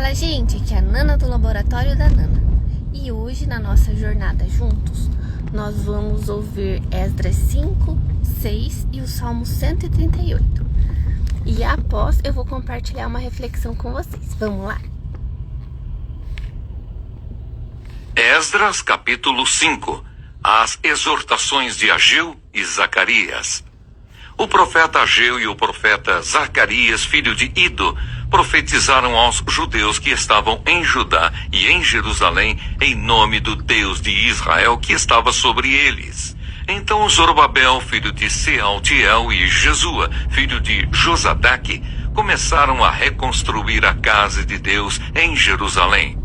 Fala, gente, aqui é a Nana do Laboratório da Nana. E hoje, na nossa jornada juntos, nós vamos ouvir Esdras 5, 6 e o Salmo 138. E após, eu vou compartilhar uma reflexão com vocês. Vamos lá? Esdras, capítulo 5. As exortações de Ageu e Zacarias. O profeta Ageu e o profeta Zacarias, filho de Ido, profetizaram aos judeus que estavam em Judá e em Jerusalém em nome do Deus de Israel que estava sobre eles. Então Zorobabel, filho de Sealtiel, e Jesua, filho de Josadaque, começaram a reconstruir a casa de Deus em Jerusalém.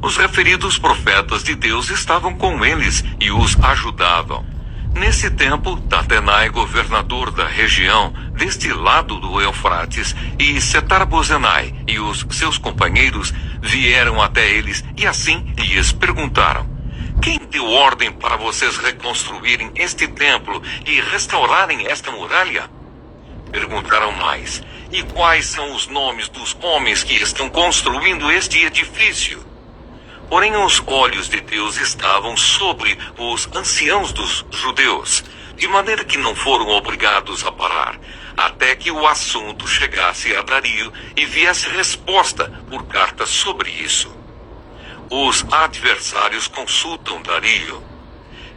Os referidos profetas de Deus estavam com eles e os ajudavam. Nesse tempo, Tatenai, governador da região, deste lado do Eufrates, e Setar-Bozenai e os seus companheiros vieram até eles e assim lhes perguntaram: quem deu ordem para vocês reconstruírem este templo e restaurarem esta muralha? Perguntaram mais: e quais são os nomes dos homens que estão construindo este edifício? Porém, os olhos de Deus estavam sobre os anciãos dos judeus, de maneira que não foram obrigados a parar, até que o assunto chegasse a Dario e viesse resposta por carta sobre isso. Os adversários consultam Dario.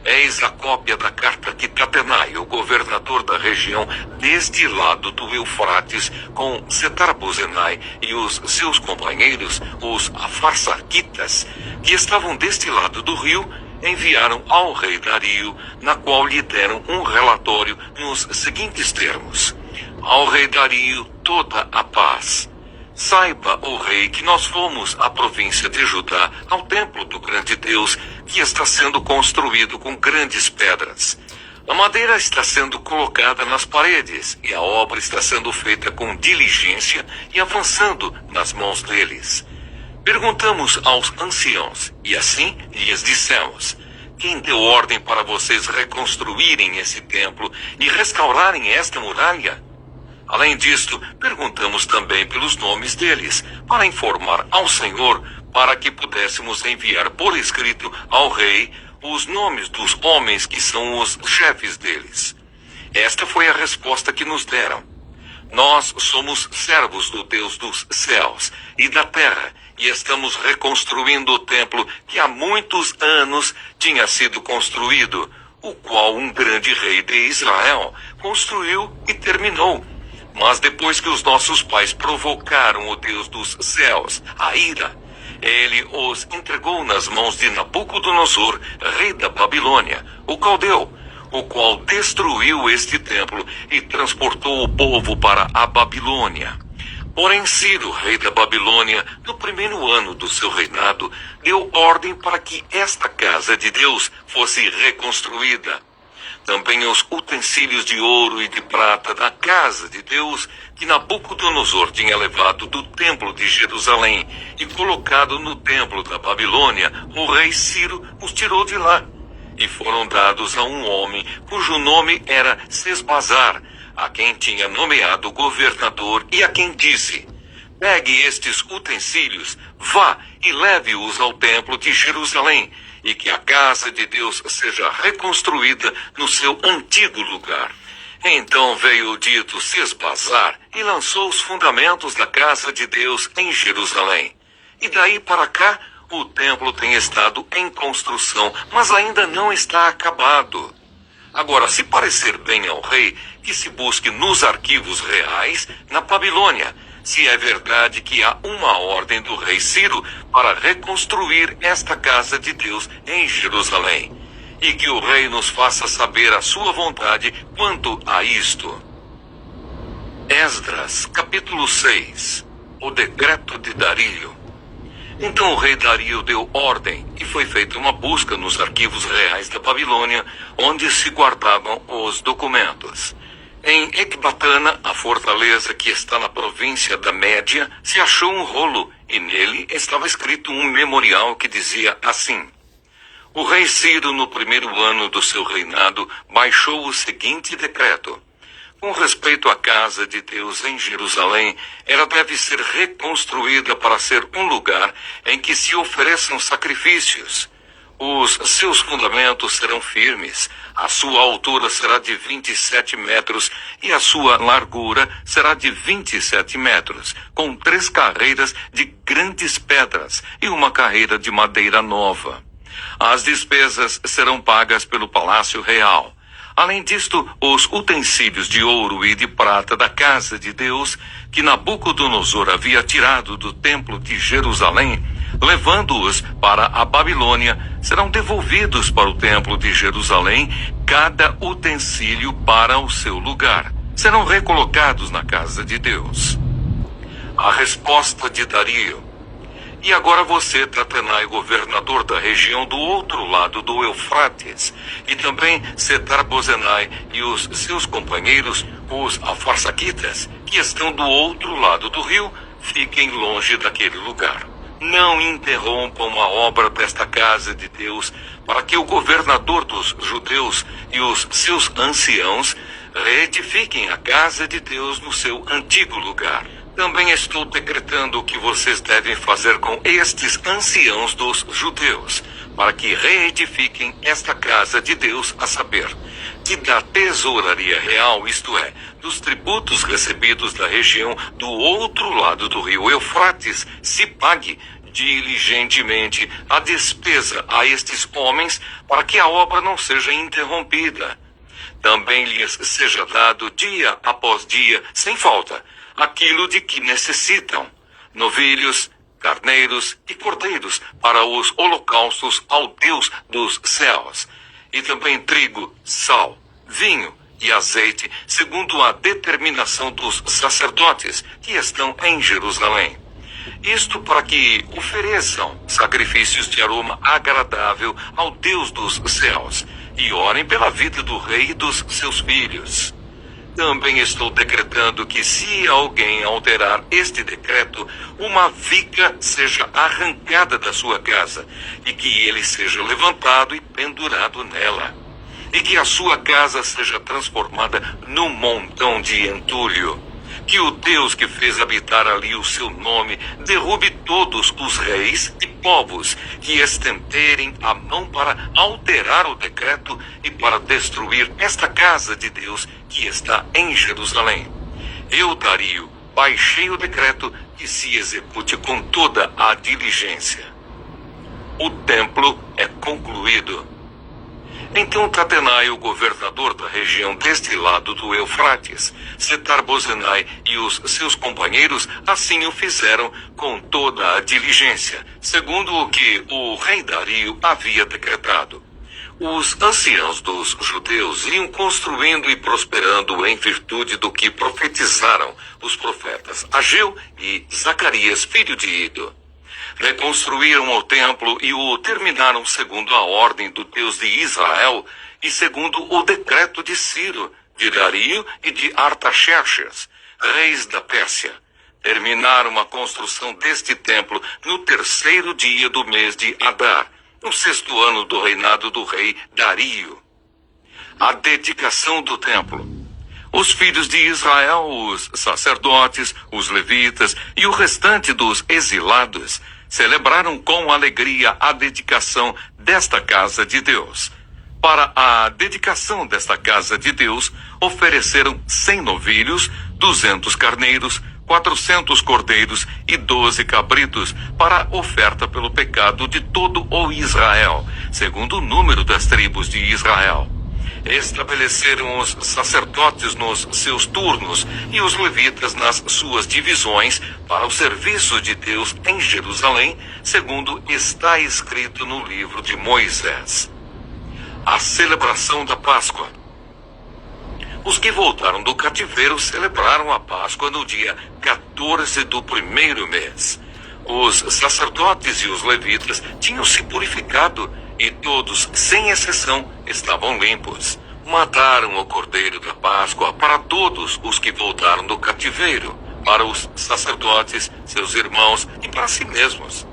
Eis a cópia da carta que Tatenai, o governador da região, deste lado do Eufrates, com Setar-Bozenai e os seus companheiros, os Afarsaquitas, que estavam deste lado do rio, enviaram ao rei Dario, na qual lhe deram um relatório nos seguintes termos: ao rei Dario toda a paz. Saiba, ó rei, que nós fomos à província de Judá, ao templo do grande Deus, que está sendo construído com grandes pedras. A madeira está sendo colocada nas paredes, e a obra está sendo feita com diligência e avançando nas mãos deles. Perguntamos aos anciãos, e assim lhes dissemos: quem deu ordem para vocês reconstruírem esse templo e restaurarem esta muralha? Além disto, perguntamos também pelos nomes deles, para informar ao Senhor, para que pudéssemos enviar por escrito ao rei os nomes dos homens que são os chefes deles. Esta foi a resposta que nos deram: nós somos servos do Deus dos céus e da terra, e estamos reconstruindo o templo que há muitos anos tinha sido construído, o qual um grande rei de Israel construiu e terminou. Mas depois que os nossos pais provocaram o Deus dos céus a ira, ele os entregou nas mãos de Nabucodonosor, rei da Babilônia, o caldeu, o qual destruiu este templo e transportou o povo para a Babilônia. Porém, Ciro, rei da Babilônia, no primeiro ano do seu reinado, deu ordem para que esta casa de Deus fosse reconstruída. Também os utensílios de ouro e de prata da casa de Deus que Nabucodonosor tinha levado do templo de Jerusalém e colocado no templo da Babilônia, o rei Ciro os tirou de lá. E foram dados a um homem cujo nome era Sesbazar, a quem tinha nomeado governador e a quem disse: pegue estes utensílios, vá e leve-os ao templo de Jerusalém, e que a casa de Deus seja reconstruída no seu antigo lugar. Então veio o dito Sesbazar e lançou os fundamentos da casa de Deus em Jerusalém. E daí para cá, o templo tem estado em construção, mas ainda não está acabado. Agora, se parecer bem ao rei, que se busque nos arquivos reais na Babilônia, se é verdade que há uma ordem do rei Ciro para reconstruir esta casa de Deus em Jerusalém, e que o rei nos faça saber a sua vontade quanto a isto. Esdras, capítulo 6. O decreto de Dario. Então o rei Dario deu ordem, e foi feita uma busca nos arquivos reais da Babilônia, onde se guardavam os documentos. Em Ecbatana, a fortaleza que está na província da Média, se achou um rolo, e nele estava escrito um memorial que dizia assim: o rei Ciro, no primeiro ano do seu reinado, baixou o seguinte decreto: Com respeito à casa de Deus em Jerusalém, ela deve ser reconstruída para ser um lugar em que se ofereçam sacrifícios. Os seus fundamentos serão firmes, a sua altura será de 27 metros e a sua largura será de 27 metros, com 3 carreiras de grandes pedras e uma carreira de madeira nova. As despesas serão pagas pelo Palácio Real. Além disto, os utensílios de ouro e de prata da casa de Deus, que Nabucodonosor havia tirado do templo de Jerusalém, levando-os para a Babilônia, serão devolvidos para o templo de Jerusalém, cada utensílio para o seu lugar. Serão recolocados na casa de Deus. A resposta de Dario. E agora você, Tatenai, governador da região do outro lado do Eufrates, e também Setar-Bozenai e os seus companheiros, os Afarsaquitas, que estão do outro lado do rio, fiquem longe daquele lugar. Não interrompam a obra desta casa de Deus, para que o governador dos judeus e os seus anciãos reedifiquem a casa de Deus no seu antigo lugar. Também estou decretando o que vocês devem fazer com estes anciãos dos judeus, para que reedifiquem esta casa de Deus, a saber, que da tesouraria real, isto é, dos tributos recebidos da região do outro lado do rio Eufrates, se pague diligentemente a despesa a estes homens, para que a obra não seja interrompida. Também lhes seja dado dia após dia, sem falta, aquilo de que necessitam: novilhos, carneiros e cordeiros para os holocaustos ao Deus dos céus, e também trigo, sal, vinho e azeite, segundo a determinação dos sacerdotes que estão em Jerusalém. Isto para que ofereçam sacrifícios de aroma agradável ao Deus dos céus e orem pela vida do rei e dos seus filhos. Também estou decretando que, se alguém alterar este decreto, uma viga seja arrancada da sua casa, e que ele seja levantado e pendurado nela, e que a sua casa seja transformada num montão de entulho. Que o Deus que fez habitar ali o seu nome derrube todos os reis e povos que estenderem a mão para alterar o decreto e para destruir esta casa de Deus que está em Jerusalém. Eu, Dario, baixei o decreto que se execute com toda a diligência. O templo é concluído. Então Tatenai, o governador da região deste lado do Eufrates, Setar-Bozenai e os seus companheiros assim o fizeram com toda a diligência, segundo o que o rei Dario havia decretado. Os anciãos dos judeus iam construindo e prosperando em virtude do que profetizaram os profetas Ageu e Zacarias, filho de Ido. Reconstruíram o templo e o terminaram segundo a ordem do Deus de Israel e segundo o decreto de Ciro, de Dario e de Artaxerxes, reis da Pérsia. Terminaram a construção deste templo no 3º dia do mês de Adar, no 6º ano do reinado do rei Dario. A dedicação do templo. Os filhos de Israel, os sacerdotes, os levitas e o restante dos exilados celebraram com alegria a dedicação desta casa de Deus. Para a dedicação desta casa de Deus, ofereceram 100 novilhos, 200 carneiros, 400 cordeiros e 12 cabritos para oferta pelo pecado de todo o Israel, segundo o número das tribos de Israel. Estabeleceram os sacerdotes nos seus turnos e os levitas nas suas divisões para o serviço de Deus em Jerusalém, segundo está escrito no livro de Moisés. A celebração da Páscoa. Os que voltaram do cativeiro celebraram a Páscoa no dia 14 do 1º mês. Os sacerdotes e os levitas tinham se purificado e todos, sem exceção, estavam limpos. Mataram o cordeiro da Páscoa para todos os que voltaram do cativeiro, para os sacerdotes, seus irmãos e para si mesmos.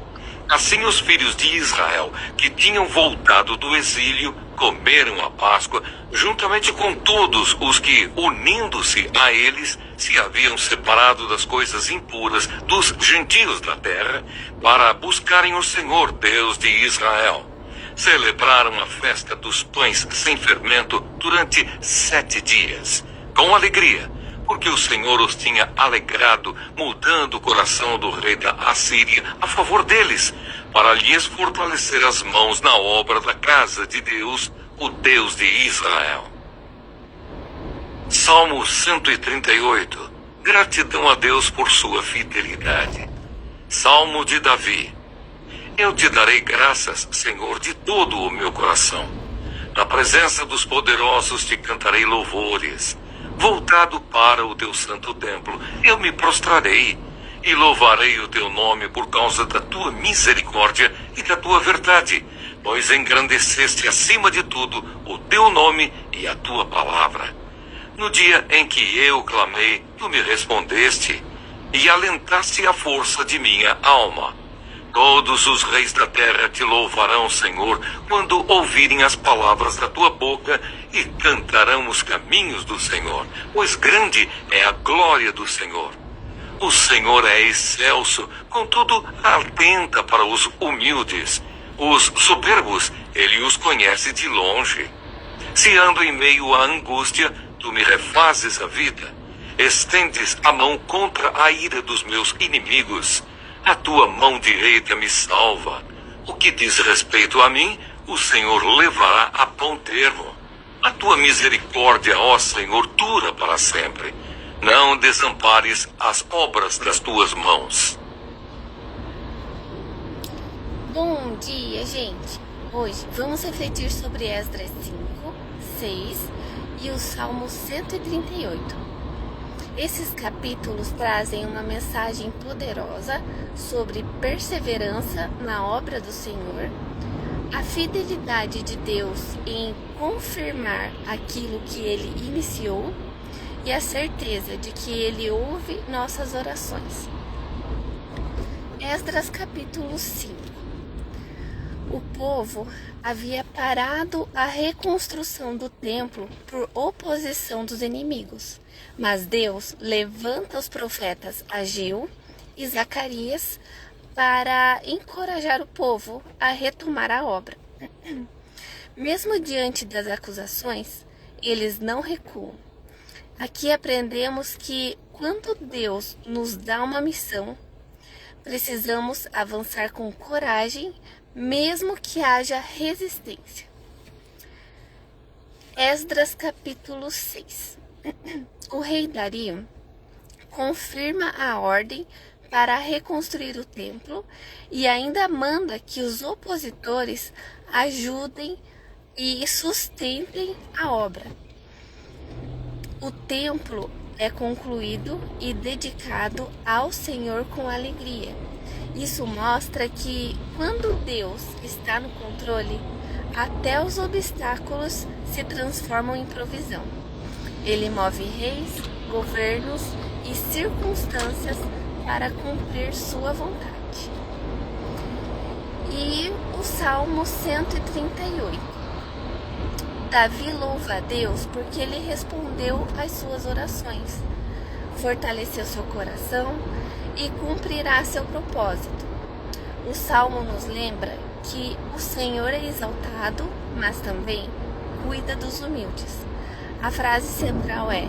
Assim os filhos de Israel, que tinham voltado do exílio, comeram a Páscoa, juntamente com todos os que, unindo-se a eles, se haviam separado das coisas impuras dos gentios da terra, para buscarem o Senhor, Deus de Israel. Celebraram a festa dos pães sem fermento durante 7 dias, com alegria, porque o Senhor os tinha alegrado, mudando o coração do rei da Assíria a favor deles, para lhes fortalecer as mãos na obra da casa de Deus, o Deus de Israel. Salmo 138. Gratidão a Deus por sua fidelidade. Salmo de Davi. Eu te darei graças, Senhor, de todo o meu coração. Na presença dos poderosos te cantarei louvores. Voltado para o teu santo templo, eu me prostrarei e louvarei o teu nome por causa da tua misericórdia e da tua verdade, pois engrandeceste acima de tudo o teu nome e a tua palavra. No dia em que eu clamei, tu me respondeste e alentaste a força de minha alma. Todos os reis da terra te louvarão, Senhor, quando ouvirem as palavras da tua boca e cantarão os caminhos do Senhor, pois grande é a glória do Senhor. O Senhor é excelso, contudo atenta para os humildes. Os soberbos, ele os conhece de longe. Se ando em meio à angústia, tu me refazes a vida. Estendes a mão contra a ira dos meus inimigos. A tua mão direita me salva. O que diz respeito a mim, o Senhor levará a bom termo. A tua misericórdia, ó Senhor, dura para sempre. Não desampares as obras das tuas mãos. Bom dia, gente! Hoje vamos refletir sobre Esdras 5, 6 e o Salmo 138. Esses capítulos trazem uma mensagem poderosa sobre perseverança na obra do Senhor, a fidelidade de Deus em confirmar aquilo que Ele iniciou e a certeza de que Ele ouve nossas orações. Esdras capítulo 5. O povo havia parado a reconstrução do templo por oposição dos inimigos, mas Deus levanta os profetas Ageu e Zacarias para encorajar o povo a retomar a obra. Mesmo diante das acusações, eles não recuam. Aqui aprendemos que quando Deus nos dá uma missão, precisamos avançar com coragem, mesmo que haja resistência. Esdras capítulo 6. O rei Dario confirma a ordem para reconstruir o templo e ainda manda que os opositores ajudem e sustentem a obra. O templo é concluído e dedicado ao Senhor com alegria. Isso mostra que quando Deus está no controle, até os obstáculos se transformam em provisão. Ele move reis, governos e circunstâncias para cumprir sua vontade. E o Salmo 138. Davi louva a Deus porque ele respondeu às suas orações, fortaleceu seu coração e cumprirá seu propósito. O Salmo nos lembra que o Senhor é exaltado, mas também cuida dos humildes. A frase central é: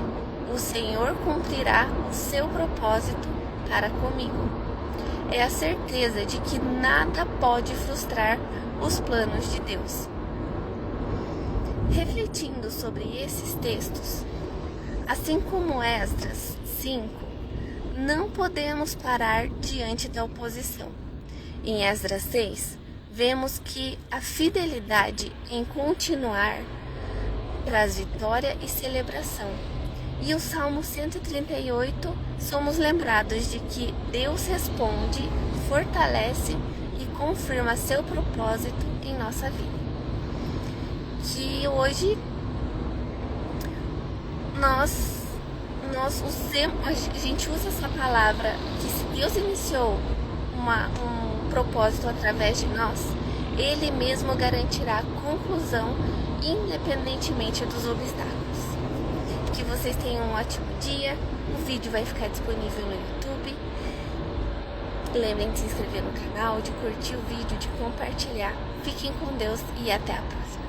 o Senhor cumprirá o seu propósito para comigo. É a certeza de que nada pode frustrar os planos de Deus. Refletindo sobre esses textos, assim como Esdras 5, não podemos parar diante da oposição. Em Esdras 6, vemos que a fidelidade em continuar traz vitória e celebração. E o Salmo 138, somos lembrados de que Deus responde, fortalece e confirma seu propósito em nossa vida. Que hoje a gente usa essa palavra, que se Deus iniciou um propósito através de nós, Ele mesmo garantirá a conclusão, independentemente dos obstáculos. Que vocês tenham um ótimo dia. O vídeo vai ficar disponível no YouTube. Lembrem de se inscrever no canal, de curtir o vídeo, de compartilhar. Fiquem com Deus e até a próxima.